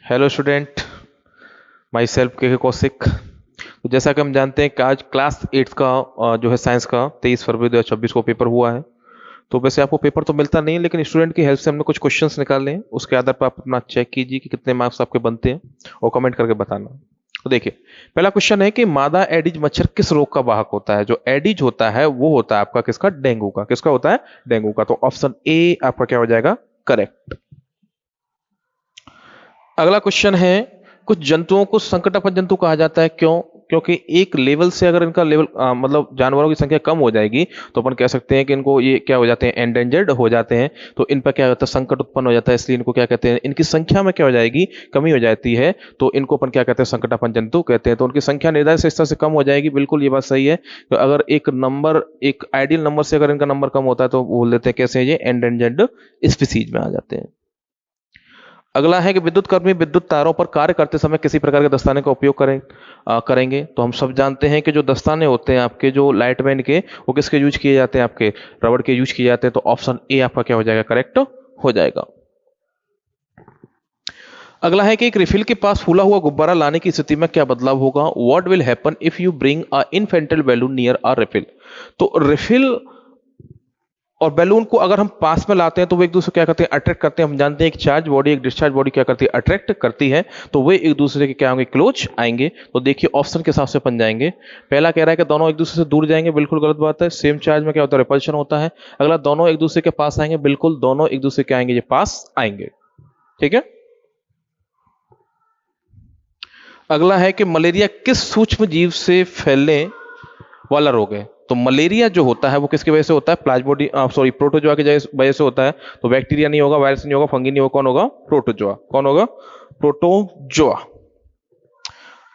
Hello student, my self के कौशिक। तो जैसा कि हम जानते हैं कि आज क्लास 8 का जो है साइंस का 23 फरवरी 2026 को पेपर हुआ है। तो वैसे आपको पेपर तो मिलता नहीं है, लेकिन स्टूडेंट की हेल्प से हमने कुछ क्वेश्चंस निकाले हैं। उसके आधार पर आप अपना चेक कीजिए कि कितने मार्क्स आपके बनते हैं और कमेंट करके बताना। तो देखिए, पहला क्वेश्चन है कि मादा एडिज मच्छर किस रोग का वाहक होता है। जो एडिज होता है वो होता है आपका किसका, डेंगू का। किसका होता है, डेंगू का। तो ऑप्शन ए आपका क्या हो जाएगा, करेक्ट। अगला क्वेश्चन है, कुछ जंतुओं को संकटापन्न जंतु कहा जाता है, क्यों? क्योंकि एक लेवल से अगर इनका लेवल मतलब जानवरों की संख्या कम हो जाएगी तो अपन कह सकते हैं कि इनको ये क्या हो जाते हैं, एंडेंजर्ड हो जाते हैं। तो इन पर क्या होता है, संकट उत्पन्न हो जाता है, इसलिए इनको क्या कहते हैं, इनकी संख्या में क्या हो जाएगी, कमी हो जाती है। तो इनको अपन क्या कहते हैं, संकटापन्न जंतु कहते हैं। तो उनकी संख्या निर्धारित से इस तरह से कम हो जाएगी। बिल्कुल ये बात सही है। तो अगर एक नंबर, एक आइडियल नंबर से अगर इनका नंबर कम होता है तो बोल देते हैं कैसे, ये एंडेंजर्ड स्पीसीज में आ जाते हैं। अगला है कि विद्युत कर्मी विद्युत तारों पर कार्य करते समय किसी प्रकार के दस्ताने का उपयोग करेंगे। तो हम सब जानते हैं कि जो दस्ताने होते हैं आपके, जो लाइटमैन के, वो किसके यूज किए जाते हैं, आपके रबड़ के यूज किए जाते हैं। तो ऑप्शन ए आपका क्या हो जाएगा, करेक्ट हो जाएगा। अगला है कि एक रिफिल के पास फूला हुआ गुब्बारा लाने की स्थिति में क्या बदलाव होगा। What will happen if you bring a inflated balloon near a refill. तो रिफिल और बैलून को अगर हम पास में लाते हैं तो वो एक दूसरे को क्या करते हैं, अट्रैक्ट करते हैं। हम जानते हैं एक चार्ज बॉडी एक डिस्चार्ज बॉडी क्या करती है, अट्रैक्ट करती है। तो वे एक दूसरे के क्या होंगे, क्लोज आएंगे। तो देखिए ऑप्शन के हिसाब से बन जाएंगे। पहला कह रहा है कि दोनों एक दूसरे से दूर जाएंगे, बिल्कुल गलत बात है। सेम चार्ज में क्या होता है, रिपल्शन होता है। अगला, दोनों एक दूसरे के पास आएंगे, बिल्कुल दोनों एक दूसरे के आएंगे, ये पास आएंगे। ठीक है। अगला है कि मलेरिया किस सूक्ष्म जीव से फैलने वाला रोग है। तो मलेरिया जो होता है वो किसकी वजह से होता है, प्लाज्मोडी सॉरी प्रोटोजोआ की वजह से होता है। तो बैक्टीरिया नहीं होगा, वायरस नहीं होगा, फंगी नहीं होगा, कौन होगा, प्रोटोजोआ। कौन होगा, प्रोटोजोआ।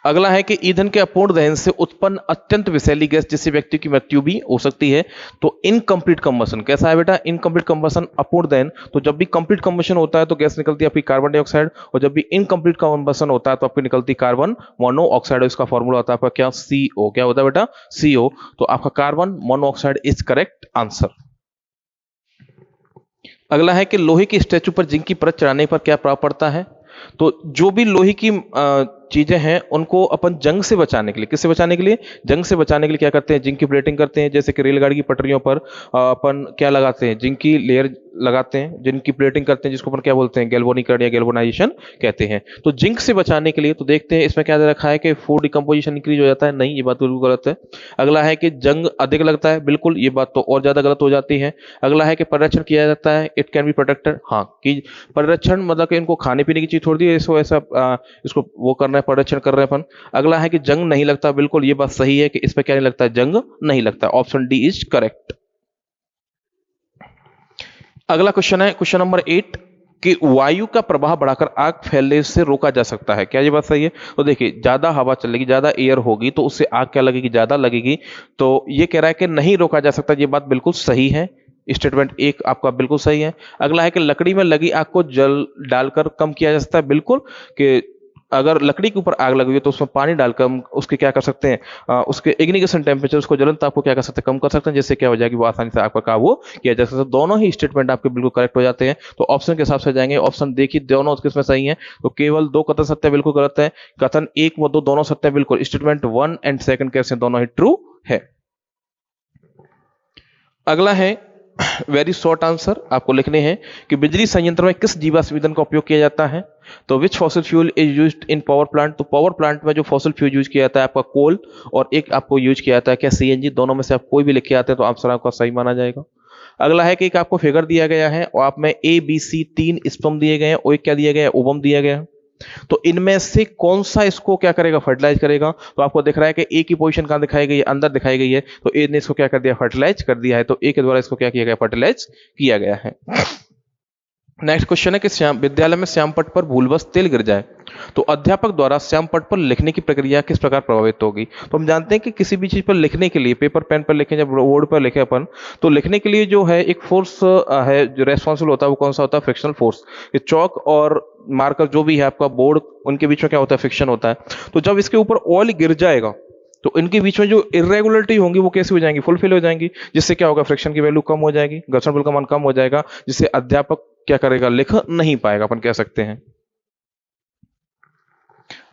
अगला है कि ईंधन के अपूर्ण दहन से उत्पन्न अत्यंत विषैली गैस जिससे व्यक्ति की मृत्यु भी हो सकती है। तो इनकम्प्लीट कंबशन कैसा है बेटा, इनकम्प्लीट कंबशन, अपूर्ण दहन। तो जब भी कंप्लीट कंबशन होता है तो गैस निकलती है आपकी कार्बन डाइऑक्साइड, और जब भी इनकम्प्लीट कंबशन होता है तो आपकी निकलती कार्बन मोनोऑक्साइड। इसका फॉर्मूला होता है आपका क्या, CO। क्या होता है बेटा, CO। तो आपका carbon monoxide is correct answer. अगला है कि लोहे की स्टैचू पर जिंक की परत चढ़ाने पर क्या प्रभाव पड़ता है। तो जो भी लोहे की चीजें हैं उनको अपन जंग से बचाने के लिए, किससे बचाने के लिए, जंग से बचाने के लिए क्या करते हैं, जिंक की प्लेटिंग करते हैं। जैसे कि रेलगाड़ी की पटरियों पर अपन क्या लगाते हैं, जिंक की लेयर लगाते हैं, जिंक की प्लेटिंग करते हैं, जिसको अपन क्या बोलते हैं, गैल्वेनीकरण या गैल्वेनाइजेशन कहते हैं। तो जिंक से बचाने के लिए तो देखते हैं इसमें क्या दे रखा है कि फूड डिकम्पोजिशन इंक्रीज हो जाता है। नहीं, ये बात बिल्कुल गलत है। अगला है कि जंग अधिक लगता है, बिल्कुल ये बात तो और ज्यादा गलत हो जाती है। अगला है कि परिरक्षण किया जाता है, इट कैन बी प्रोटेक्टेड। हाँ, कि परिरक्षण मतलब कि इनको खाने पीने की चीज छोड़ दी, इसको ऐसा इसको वो करना है, परिरक्षण कर रहे हैं अपन। अगला है कि जंग नहीं लगता, बिल्कुल ये बात सही है कि इस पर क्या नहीं लगता, जंग नहीं लगता। Option D is correct. अगला क्वेश्चन है क्वेश्चन नंबर 8 कि वायु का प्रवाह बढ़ाकर आग फैलने से रोका जा सकता है, क्या ये बात सही है। तो देखिए, ज्यादा हवा चलेगी, ज्यादा एयर होगी तो उससे आग क्या लगेगी, ज्यादा लगेगी। तो ये कह रहा है कि नहीं रोका जा सकता, ये बात बिल्कुल सही है। स्टेटमेंट एक आपका बिल्कुल सही है। अगला है कि लकड़ी में लगी आग को जल डालकर कम किया जा सकता है, बिल्कुल। कि अगर लकड़ी के ऊपर आग लगी है तो उसमें पानी डालकर हम उसके क्या कर सकते हैं, उसके इग्निशन टेम्परेचर, उसको जलन ताप को क्या कर सकते हैं, कम कर सकते हैं, जिससे क्या हो जाएगी, वो आसानी से आग पर काबू किया जा सकता है। दोनों ही स्टेटमेंट आपके बिल्कुल करेक्ट हो जाते हैं। तो ऑप्शन के हिसाब से जाएंगे। ऑप्शन देखिए, दोनों किसमें सही है। तो केवल 2 कथन सत्य बिल्कुल गलत है, कथन 1 व 2 दोनों सत्य बिल्कुल। स्टेटमेंट 1 एंड 2 कैसे, दोनों ही ट्रू है। अगला है वेरी शॉर्ट आंसर आपको लिखने हैं कि बिजली संयंत्र में किस जीवाश्म ईंधन का उपयोग किया जाता है। तो which fossil fuel is used in power plant. तो पावर प्लांट में जो फॉसिल फ्यूल यूज किया जाता है आपका कोल, और एक आपको यूज किया जाता है क्या, CNG। दोनों में से आप कोई भी लिख के आते हैं तो आंसर आपका सही माना जाएगा। अगला है कि एक आपको फिगर दिया गया है और आप में ABC 3 स्पर्म दिए गए हैं और एक क्या दिया गया है, ओवम दिया गया है। तो इनमें से कौन सा इसको क्या करेगा, फर्टिलाइज करेगा। तो आपको दिख रहा है कि ए की पोजीशन कहां दिखाई गई है, अंदर दिखाई गई है। तो ए ने इसको क्या कर दिया, फर्टिलाइज कर दिया है। तो ए के द्वारा इसको क्या किया गया, फर्टिलाइज किया गया है। नेक्स्ट क्वेश्चन है कि श्याम विद्यालय में श्याम पट पर भूलवश तेल गिर जाए तो अध्यापक द्वारा श्याम पट पर लिखने की प्रक्रिया किस प्रकार प्रभावित होगी। तो हम जानते हैं कि किसी भी चीज पर लिखने के लिए, पेपर पेन पर लिखें, जब बोर्ड पर लिखे अपन, तो लिखने के लिए जो है एक फोर्स है जो रेस्पॉन्सिबल होता है, वो कौन सा होता है, फ्रिक्शनल फोर्स। चौक और मार्कर जो भी है आपका बोर्ड, उनके बीच में क्या होता है, फ्रिक्शन होता है। तो जब इसके ऊपर ऑयल गिर जाएगा तो इनके बीच में जो इरेगुलरिटी होंगी वो कैसे हो जाएंगी, फुलफिल हो जाएंगी, जिससे क्या होगा, फ्रिक्शन की वैल्यू कम हो जाएगी, घर्षण बल का मान कम हो जाएगा, जिससे अध्यापक क्या करेगा, लिख नहीं पाएगा, अपन कह सकते हैं।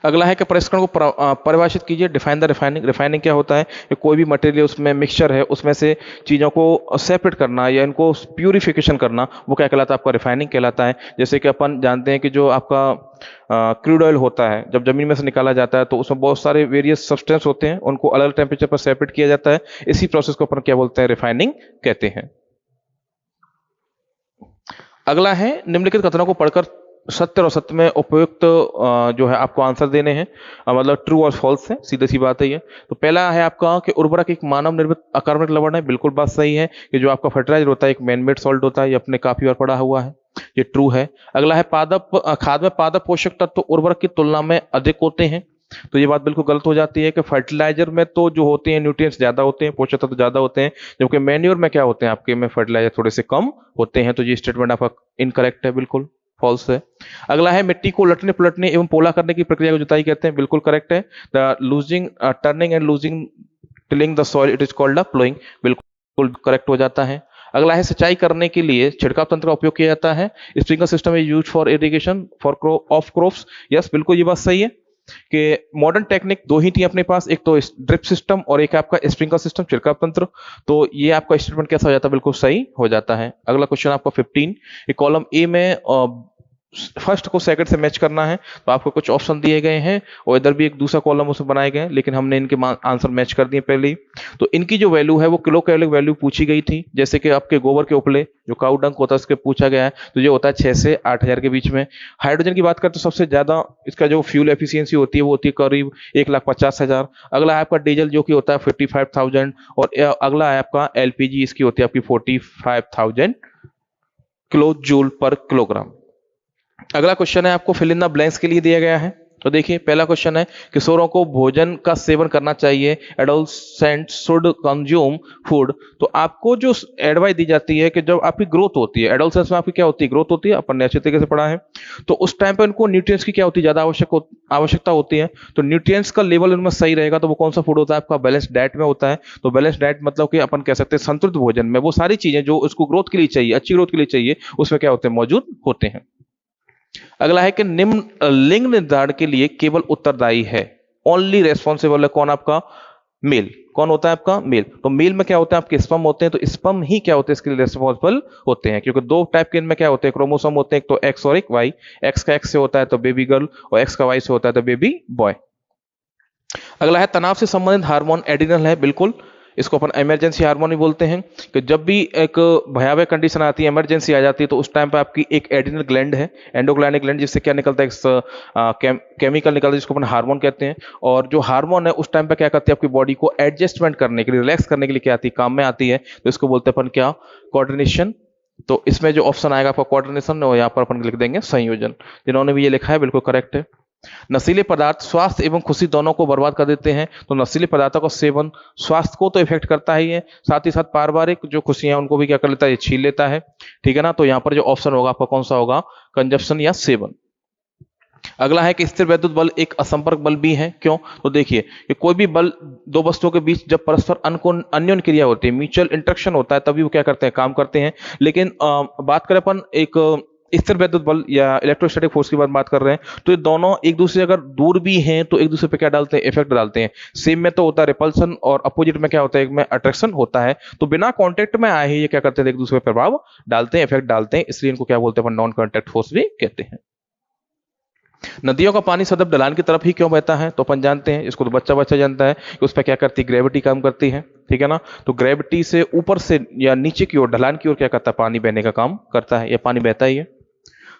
अगला है कि परिष्करण को परिभाषित कीजिए। Define the refining. रिफाइनिंग क्या होता है कि कोई भी मटेरियल उसमें मिक्सचर है उसमें से चीज़ों को सेपरेट करना या इनको प्यूरिफिकेशन करना, वो क्या कहलाता है? आपका रिफाइनिंग कहलाता है। जैसे कि अपन जानते हैं कि जो आपका क्रूड ऑयल होता है जब जमीन में से निकाला जाता है तो उसमें बहुत सारे वेरियस सब्सटेंस होते हैं, उनको अलग अलग टेम्परेचर पर सेपरेट किया जाता है। इसी प्रोसेस को अपन क्या बोलते हैं? रिफाइनिंग कहते हैं। अगला है निम्नलिखित कथनों को पढ़कर सत्य और असत्य में उपयुक्त जो है आपको आंसर देने हैं। मतलब ट्रू और फॉल्स है, सीधी सी बात है ये। तो पहला है आपका कि उर्वरक एक मानव निर्मित अकार्बनिक लवण है। बिल्कुल बात सही है कि जो आपका फर्टिलाइजर होता है एक मैन मेड सॉल्ट होता है, ये अपने काफी बार पढ़ा हुआ है, ये ट्रू है। अगला है पादप खाद में पादप पोषक तत्व तो उर्वरक की तुलना में अधिक होते हैं। तो ये बात बिल्कुल गलत हो जाती है कि फर्टिलाइजर में तो जो होते हैं न्यूट्रिएंट्स ज्यादा होते हैं, पोषक तत्व ज्यादा होते हैं, जबकि मैन्योर में क्या होते हैं आपके में फर्टिलाइजर थोड़े से कम होते हैं। तो ये स्टेटमेंट आपका इनकरेक्ट है, बिल्कुल फॉल्स है। अगला है मिट्टी को उलटने पलटने एवं पोला करने की प्रक्रिया को जुताई कहते हैं। बिल्कुल करेक्ट है। The losing turning and losing tilling the soil it is called the ploughing. बिल्कुल करेक्ट हो जाता है। अगला है सिंचाई करने के लिए छिड़काव तंत्र का उपयोग किया जाता है। Sprinkler system is used for irrigation for of crops. Yes, बिल्कुल ये बात सही है कि मॉडर्न टेक्निक दो ही थी अपने पास, एक तो ड्रिप सिस्टम और एक आपका स्प्रिंकलर सिस्टम, छिड़काव तंत्र। तो ये आपका स्टेटमेंट कैसा हो जाता है? बिल्कुल सही हो जाता है। अगला क्वेश्चन आपका 15, कॉलम ए में फर्स्ट को सेकंड से मैच करना है। तो आपको कुछ ऑप्शन दिए गए हैं और इधर भी एक दूसरा कॉलम उसमें बनाए गए हैं, लेकिन हमने इनके आंसर मैच कर दिए पहले ही। तो इनकी जो वैल्यू है वो किलो कैलोरी वैल्यू पूछी गई थी। जैसे कि आपके गोबर के उपले जो काउ डंक होता है उसके पूछा गया है, तो ये होता है 6 से 8,000 के बीच में। हाइड्रोजन की बात करें तो सबसे ज्यादा इसका जो फ्यूल एफिशिएंसी होती है वो होती है करीब 1,50,000। अगला है आपका डीजल जो कि होता है 55,000 और अगला है आपका एलपीजी, इसकी होती है आपकी 45,000 किलो जूल पर किलोग्राम। अगला क्वेश्चन है आपको फिल इन द ब्लैंक्स के लिए दिया गया है। तो देखिए पहला क्वेश्चन है किशोरों को भोजन का सेवन करना चाहिए, एडोलसेंट शुड कंज्यूम फूड। तो आपको जो एडवाइस दी जाती है कि जब आपकी ग्रोथ होती है, एडोलसेंस में आपकी क्या होती है? ग्रोथ होती है, अपन ने अच्छे तरीके से पढ़ा है। तो उस टाइम पे उनको न्यूट्रिएंट्स की क्या होती है? ज्यादा आवश्यकता होती है। तो न्यूट्रिएंट्स का लेवल उनमें सही रहेगा तो वो कौन सा फूड होता है? आपका बैलेंस डाइट में होता है। तो बैलेंस डाइट मतलब कि अपन कह सकते हैं संतुलित भोजन में वो सारी चीजें जो उसको ग्रोथ के लिए चाहिए, अच्छी ग्रोथ के लिए चाहिए, उसमें क्या होते हैं? मौजूद होते हैं। अगला है कि निम्न लिंग निर्धारण के लिए केवल उत्तरदायी है, ओनली रेस्पॉन्सिबल है कौन? आपका मेल। कौन होता है? आपका मेल। तो मेल में क्या होता है? आपके स्पर्म होते हैं। तो स्पर्म ही क्या होते हैं? इसके लिए रेस्पॉन्सिबल होते हैं, क्योंकि दो टाइप के इनमें क्या होते हैं? क्रोमोसोम होते हैं, एक तो एक्स और एक वाई। एक्स का एक्स से होता है तो बेबी गर्ल और एक्स का वाई से होता है तो बेबी बॉय। अगला है तनाव से संबंधित हार्मोन एड्रिनल है। बिल्कुल, इसको अपन इमरजेंसी हार्मोन भी बोलते हैं कि जब भी एक भयावह कंडीशन आती है, इमरजेंसी आ जाती है, तो उस टाइम पे आपकी एक एड्रिनल ग्लैंड है, एंडोक्राइनिक ग्लैंड, जिससे क्या निकलता है? केमिकल निकलता है जिसको अपन हार्मोन कहते हैं। और जो हार्मोन है उस टाइम पे क्या करती है? आपकी बॉडी को एडजस्टमेंट करने के लिए, रिलैक्स करने के लिए क्या आती है? काम में आती है। तो इसको बोलते हैं अपन क्या? कोऑर्डिनेशन। तो इसमें जो ऑप्शन आएगा आपका कोऑर्डिनेशन, और यहाँ पर अपन लिख देंगे संयोजन। जिन्होंने भी ये लिखा है बिल्कुल करेक्ट है। नशीले पदार्थ स्वास्थ्य एवं खुशी दोनों को बर्बाद कर देते हैं। तो नशीले पदार्थों का सेवन स्वास्थ्य को तो इफेक्ट करता ही है, साथ ही साथ पारिवारिक जो खुशियां उनको भी क्या कर लेता है? ये छीन लेता है। ठीक है ना? तो यहां पर जो ऑप्शन होगा आपका कौन सा होगा? कंजप्शन या सेवन। अगला है कि स्थिर वैद्युत बल एक असंपर्क बल भी है। क्यों? तो देखिए कि कोई भी बल दो वस्तुओं के बीच जब परस्पर अन्योन्य क्रिया होती है, म्यूचुअल इंटरेक्शन होता है, तभी वो क्या करते हैं? काम करते हैं। लेकिन बात करें अपन एक स्थिर वैद्युत बल या इलेक्ट्रोस्टैटिक फोर्स की बात कर रहे हैं, तो ये दोनों एक दूसरे से अगर दूर भी हैं तो एक दूसरे पे क्या डालते हैं? इफेक्ट डालते हैं। सेम में तो होता है रिपल्सन और अपोजिट में क्या होता है? एक में अट्रैक्शन होता है। तो बिना कांटेक्ट में आए ही ये क्या करते हैं? एक दूसरे पे प्रभाव डालते हैं, इफेक्ट डालते हैं। इसलिए इनको क्या बोलते हैं? नॉन कॉन्टैक्ट फोर्स भी कहते हैं। नदियों का पानी सदैव ढलान की तरफ ही क्यों बहता है? तो अपन जानते हैं, इसको तो बच्चा बच्चा जानता है कि उस पर क्या करती है? ग्रेविटी काम करती है। ठीक है ना? तो ग्रेविटी से ऊपर से या नीचे की ओर, ढलान की ओर क्या करता है? पानी बहने का काम करता है, या पानी बहता ही है।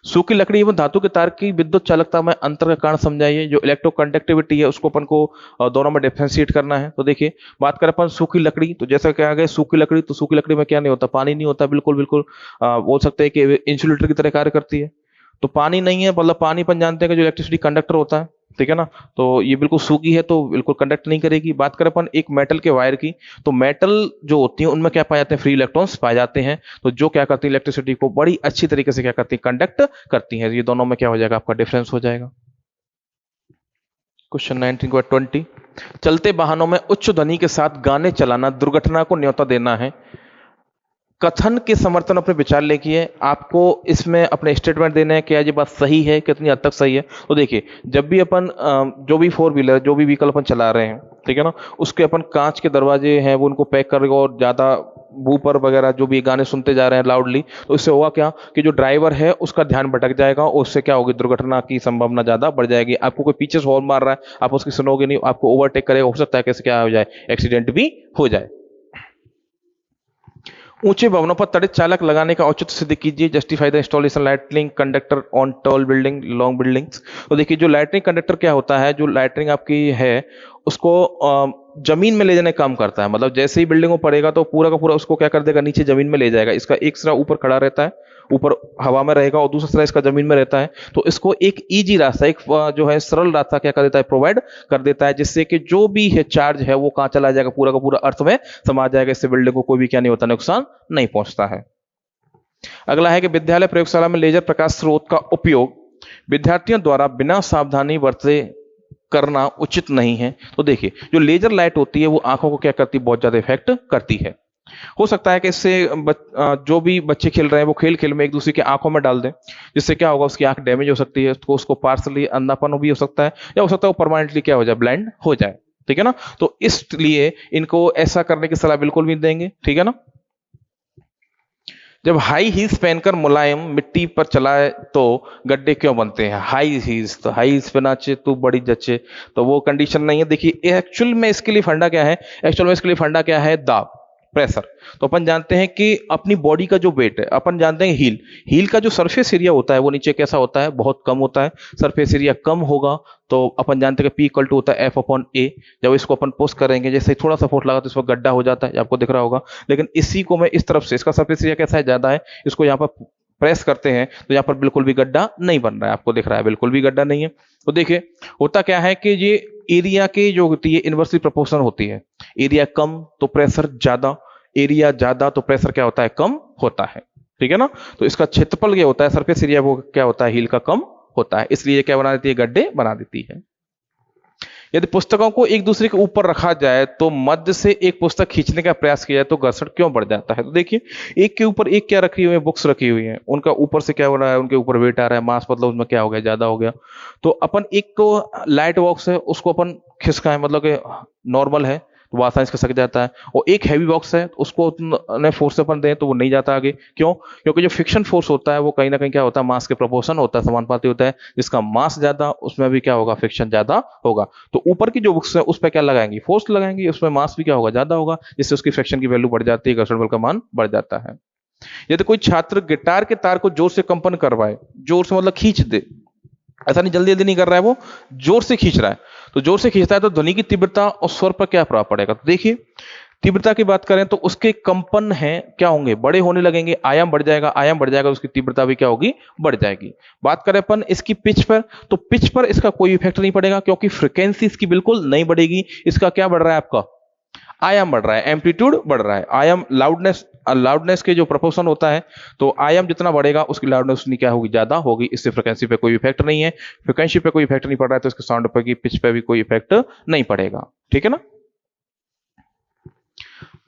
सूखी लकड़ी एवं धातु के तार की विद्युत चालकता में अंतर का कारण समझाइए। जो इलेक्ट्रोकंडक्टिविटी है उसको अपन को दोनों में डिफरेंशिएट करना है। तो देखिए बात करें अपन सूखी लकड़ी, तो जैसा क्या गया सूखी लकड़ी, तो सूखी लकड़ी में क्या नहीं होता? पानी नहीं होता। बिल्कुल बिल्कुल बोल सकते हैं कि इंसुलेटर की तरह कार्य करती है। तो पानी नहीं है, मतलब पानी अपन जानते हैं कि जो इलेक्ट्रिसिटी कंडक्टर होता है, ठीक है ना? तो ये बिल्कुल सूखी है तो बिल्कुल कंडक्ट नहीं करेगी। बात करें अपन एक मेटल के वायर की, तो मेटल जो होती है उनमें क्या पाए जाते हैं? फ्री इलेक्ट्रॉन्स पाए जाते हैं। तो जो क्या करती है? इलेक्ट्रिसिटी को बड़ी अच्छी तरीके से क्या करती है? कंडक्ट करती है। ये दोनों में क्या हो जाएगा? आपका डिफरेंस हो जाएगा। क्वेश्चन 19 चलते वाहनों में उच्च ध्वनि के साथ गाने चलाना दुर्घटना को न्योता देना है। कथन के समर्थन अपने विचार लेके है, आपको इसमें अपने स्टेटमेंट देने हैं, क्या ये बात सही है, कितनी हद तक सही है। तो देखिए, जब भी अपन जो भी फोर व्हीलर, जो भी व्हीकल अपन चला रहे हैं, ठीक है ना, उसके अपन कांच के दरवाजे हैं वो उनको पैक करेगा, और ज्यादा बूपर वगैरह जो भी गाने सुनते जा रहे हैं लाउडली, तो इससे होगा क्या कि जो ड्राइवर है उसका ध्यान भटक जाएगा, और उससे क्या होगी, दुर्घटना की संभावना ज्यादा बढ़ जाएगी। आपको कोई पीछे से हॉर्न मार रहा है, आप उसकी सुनोगे नहीं, आपको ओवरटेक करेगा, हो सकता है कैसे क्या हो जाए, एक्सीडेंट भी हो जाए। ऊंचे भवनों पर त्वरित चालक लगाने का औचित्य सिद्ध कीजिए। Justify the installation lightning conductor on tall building long buildings. तो देखिए, जो लाइटनिंग कंडक्टर क्या होता है, जो लाइटनिंग आपकी है उसको जमीन में ले जाने का काम करता है। मतलब जैसे ही बिल्डिंग में पड़ेगा तो पूरा का पूरा उसको क्या कर देगा, नीचे जमीन में ले जाएगा। इसका एक सिरा ऊपर खड़ा रहता है, ऊपर हवा में रहेगा, और दूसरा सिरा इसका जमीन में रहता है। तो इसको एक इजी रास्ता, एक जो है सरल रास्ता क्या कर देता है, प्रोवाइड कर देता है, जिससे कि जो भी है चार्ज है वो कहाँ चला जाएगा, पूरा का पूरा अर्थ में समा जाएगा। इससे बिल्डिंग को कोई भी क्या नहीं होता, नुकसान नहीं पहुंचता है। अगला है कि विद्यालय प्रयोगशाला में लेजर प्रकाश स्रोत का उपयोग विद्यार्थियों द्वारा बिना सावधानी बरते करना उचित नहीं है। तो देखिए, जो लेजर लाइट होती है वो आंखों को क्या करती है, बहुत ज्यादा इफेक्ट करती है। हो सकता है कि इससे जो भी बच्चे खेल रहे हैं वो खेल खेल में एक दूसरे की आंखों में डाल दें, जिससे क्या होगा, उसकी आंख डैमेज हो सकती है, तो उसको पार्सली अंधापन भी हो सकता है, या हो सकता है वो परमानेंटली क्या हो जाए, ब्लाइंड हो जाए। ठीक है ना, तो इसलिए इनको ऐसा करने की सलाह बिल्कुल भी देंगे। ठीक है ना। जब हाई हील्स पहनकर मुलायम मिट्टी पर चलाए तो गड्ढे क्यों बनते हैं? हाई हील्स, तो हाई हील्स पे नाचे तू बड़ी जचे, तो वो कंडीशन नहीं है। देखिए, एक्चुअल में इसके लिए फंडा क्या है, एक्चुअल में इसके लिए फंडा क्या है, दाब, प्रेशर। तो अपन जानते हैं कि अपनी बॉडी का जो वेट है, अपन जानते हैं हील का जो सरफेस एरिया होता है वो नीचे कैसा होता है, बहुत कम होता है। सरफेस एरिया कम होगा तो अपन जानते हैं कि P इक्वल टू होता है F/A। जब इसको अपन पुश करेंगे, जैसे थोड़ा सा फोर्स लगा तो इसमें गड्ढा हो जाता है, आपको दिख रहा होगा। लेकिन इसी को मैं इस तरफ से, इसका सरफेस एरिया कैसा है, ज्यादा है, इसको यहाँ पर प्रेस करते हैं तो यहाँ पर बिल्कुल भी गड्ढा नहीं बन रहा है, आपको दिख रहा है, बिल्कुल भी गड्ढा नहीं है। तो देखिए, होता क्या है कि ये एरिया की जो होती है इनवर्सली प्रोपोर्शनल होती है। एरिया कम तो प्रेशर ज्यादा, एरिया ज्यादा तो प्रेशर क्या होता है, कम होता है। ठीक है ना। तो इसका क्षेत्रफल क्या होता है, सरफेस एरिया, वो क्या होता है, हील का कम होता है, इसलिए ये क्या बना देती है, गड्ढे बना देती है। यदि पुस्तकों को एक दूसरे के ऊपर रखा जाए तो मध्य से एक पुस्तक खींचने का प्रयास किया जाए तो घर्षण क्यों बढ़ जाता है? तो देखिए, एक के ऊपर एक क्या रखी हुई है, बुक्स रखी हुई है, उनका ऊपर से क्या हो रहा है, उनके ऊपर वेट आ रहा है, मास मतलब उसमें क्या हो गया, ज्यादा हो गया। तो अपन एक को लाइट बॉक्स है उसको अपन खिसकाएं, मतलब कि नॉर्मल है तो वो आसानी से खिसक जाता है, और एक हैवी बॉक्स है तो उसको उतने फोर्स से अपन दें तो वो नहीं जाता आगे। क्यों? क्योंकि जो फ्रिक्शन फोर्स होता है वो कहीं ना कहीं क्या होता है, मास के प्रोपोर्शन होता है, समानुपाती होता है। जिसका मास ज्यादा उसमें भी क्या होगा, फ्रिक्शन ज्यादा होगा। तो ऊपर की जो बुक्स है उस पर क्या लगाएंगी, फोर्स लगाएंगी, उसमें मास भी क्या होगा, ज्यादा होगा, जिससे उसकी फ्रिक्शन की वैल्यू बढ़ जाती है, घर्षण बल का मान बढ़ जाता है। यदि कोई छात्र गिटार के तार को जोर से कंपन करवाए, जोर से मतलब खींच दे, ऐसा नहीं जल्दी जल्दी नहीं कर रहा है, वो जोर से खींच रहा है, तो जोर से खींचता है तो ध्वनि की तीव्रता और स्वर पर क्या प्रभाव पड़ेगा? तो देखिए, तीव्रता की बात करें तो उसके कंपन हैं क्या होंगे, बड़े होने लगेंगे, आयाम बढ़ जाएगा, आयाम बढ़ जाएगा, उसकी तीव्रता भी क्या होगी, बढ़ जाएगी। बात करें अपन इसकी पिच पर, तो पिच पर इसका कोई इफेक्ट नहीं पड़ेगा, क्योंकि फ्रिक्वेंसी इसकी बिल्कुल नहीं बढ़ेगी। इसका क्या बढ़ रहा है, आपका आयाम बढ़ रहा है, एम्पलीट्यूड बढ़ रहा है। आयाम लाउडनेस के जो प्रोपोर्शन होता है, तो आयाम जितना बढ़ेगा उसकी लाउडनेस उतनी क्या होगी, ज्यादा होगी। इससे फ्रिक्वेंसी पे कोई इफेक्ट नहीं है, फ्रिक्वेंसी पे कोई इफेक्ट नहीं पड़ रहा है तो इसके साउंड पे की पिच पे भी कोई इफेक्ट नहीं पड़ेगा। ठीक है ना।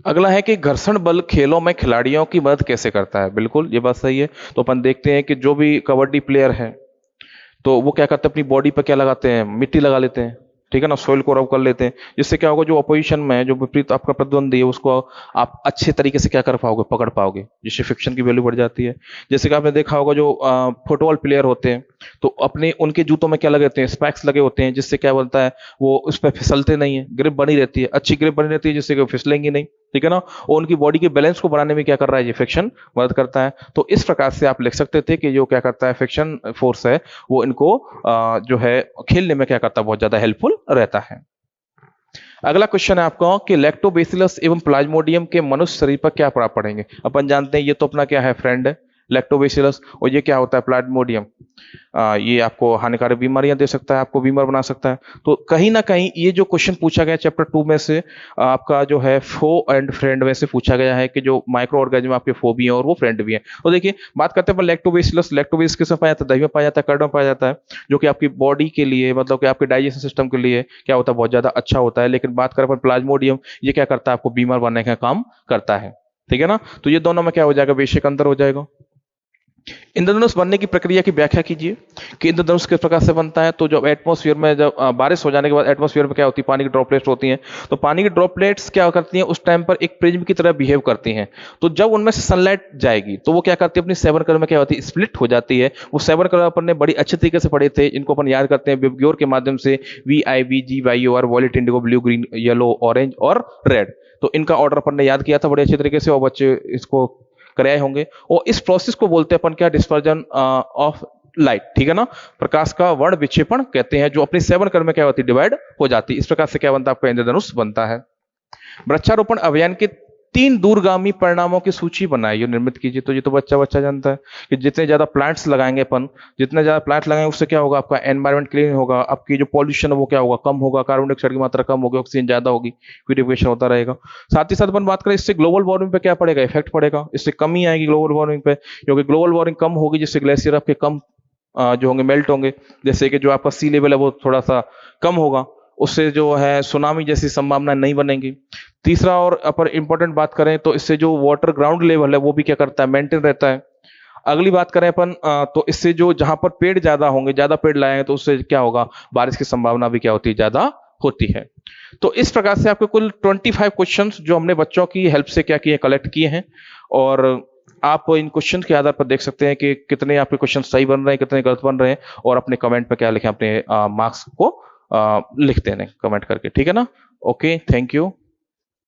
अगला है कि घर्षण बल खेलों में खिलाड़ियों की मदद कैसे करता है? बिल्कुल ये बात सही है। तो अपन देखते हैं कि जो भी कबड्डी प्लेयर है तो वो क्या करते हैं, अपनी बॉडी पर क्या लगाते हैं, मिट्टी लगा लेते हैं। ठीक है ना, सोइल को रब कर लेते हैं, जिससे क्या होगा, जो अपोजिशन में है, जो विपरीत आपका प्रतिद्वंदी है, उसको आप अच्छे तरीके से क्या कर पाओगे, पकड़ पाओगे, जिससे फ्रिक्शन की वैल्यू बढ़ जाती है। जैसे कि आपने देखा होगा जो फुटबॉल प्लेयर होते हैं तो अपने उनके जूतों में क्या लगे होते हैं, स्पैक्स लगे होते हैं, जिससे क्या बनता है, वो उस पर फिसलते नहीं है, ग्रिप बनी रहती है, अच्छी ग्रिप बनी रहती है, जिससे कि फिसलेंगी नहीं। ठीक है ना। और उनकी बॉडी के बैलेंस को बढ़ाने में क्या कर रहा है, ये फ्रिक्शन मदद करता है। तो इस प्रकार से आप लिख सकते थे कि जो क्या करता है, फ्रिक्शन फोर्स है वो इनको जो है खेलने में क्या करता है, बहुत ज्यादा हेल्पफुल रहता है। अगला क्वेश्चन है आपका कि लैक्टोबैसिलस एवं प्लाज्मोडियम के मनुष्य शरीर पर क्या प्रभाव पड़ेंगे? अपन जानते हैं ये तो अपना क्या है, फ्रेंड है लैक्टोबैसिलस, और ये क्या होता है, प्लाज्मोडियम। ये आपको हानिकारक बीमारियां दे सकता है, आपको बीमार बना सकता है। तो कहीं ना कहीं ये जो क्वेश्चन पूछा गया चैप्टर 2 में से, आपका जो है फो एंड फ्रेंड में से पूछा गया है कि जो माइक्रो ऑर्गेनिज्म आपके फो भी हैं और वो फ्रेंड भी हैं। तो देखिए, बात करते हैं लैक्टोबैसिलस, लैक्टोबैसिलस किसमें पाया जाता है, दही में पाया जाता है, कर्ड में पाया जाता है, जो कि आपकी बॉडी के लिए, मतलब कि आपके डाइजेशन सिस्टम के लिए क्या होता है, बहुत ज्यादा अच्छा होता है। लेकिन बात करें अपन प्लाज्मोडियम, ये क्या करता है, आपको बीमार बनने का काम करता है। ठीक है ना। तो ये दोनों में क्या हो जाएगा, बेसिक अंतर हो जाएगा। इंद्रधनुष बनने की प्रक्रिया की व्याख्या कीजिए कि इंद्रधनुष किस प्रकार से बनता है। तो जब एटमॉस्फेयर में, जब बारिश हो जाने के बाद एटमॉस्फेयर में क्या होती है, पानी की ड्रॉपलेट्स होती हैं। तो पानी की ड्रॉपलेट्स क्या करती हैं, उस टाइम पर एक प्रिज्म की तरह बिहेव करती हैं। तो जब उनमें से सनलाइट जाएगी तो वो क्या करती है, अपनी 7 कलर में क्या होती है, स्प्लिट हो जाती है। वो 7 कलर अपन ने बड़ी अच्छे तरीके से पढ़े थे, इनको अपन याद करते हैं विबग्योर के माध्यम से, VIBGYOR, violet, indigo, blue, green, yellow, orange और रेड। तो इनका ऑर्डर अपन ने याद किया था बड़े अच्छे तरीके से, और बच्चे इसको कराए होंगे। और इस प्रोसेस को बोलते हैं अपन क्या, डिस्पर्जन ऑफ लाइट। ठीक है ना, प्रकाश का वर्ण विक्षेपण कहते हैं, जो अपनी 7 कलर में क्या होती है, डिवाइड हो जाती है। इस प्रकार से क्या बनता है, आपका इंद्रधनुष बनता है। वृक्षारोपण अभियान के 3 दूरगामी परिणामों की सूची बनाइए, निर्मित कीजिए। तो ये तो बच्चा बच्चा जानता है कि जितने ज्यादा प्लांट्स लगाएंगे अपन, जितने ज्यादा प्लांट लगाएंगे उससे क्या होगा, आपका एनवायरमेंट क्लीन होगा, आपकी जो पॉल्यूशन है वो क्या होगा, कम होगा, कार्बन डाइऑक्साइड की मात्रा कम होगी, ऑक्सीजन ज्यादा होगी, प्यूरिफिकेशन होता रहेगा। साथ ही साथ अपन बात करें, इससे ग्लोबल वार्मिंग पे क्या पड़ेगा, इफेक्ट पड़ेगा, इससे कमी आएगी ग्लोबल वार्मिंग पे, क्योंकि ग्लोबल वार्मिंग कम होगी जिससे ग्लेशियर आपके कम जो होंगे, मेल्ट होंगे। जैसे कि जो आपका सी लेवल है वो थोड़ा सा कम होगा, उससे जो है सुनामी जैसी संभावना नहीं बनेगी। तीसरा और अपर इंपॉर्टेंट बात करें तो इससे जो वाटर ग्राउंड लेवल है वो भी क्या करता है, मेंटेन रहता है। अगली बात करें अपन तो इससे जो जहां पर पेड़ ज्यादा होंगे, ज्यादा पेड़ लाएंगे तो उससे क्या होगा, बारिश की संभावना भी क्या होती है, ज्यादा होती है। तो इस प्रकार से आपके कुल 25 क्वेश्चंस जो हमने बच्चों की हेल्प से क्या किए, कलेक्ट किए हैं। और आप इन क्वेश्चन के आधार पर देख सकते हैं कि कितने आपके क्वेश्चन सही बन रहे हैं, कितने गलत बन रहे हैं, और अपने कमेंट पे क्या लिखें, अपने मार्क्स को लिख देने कमेंट करके। ठीक है ना। Okay, thank you.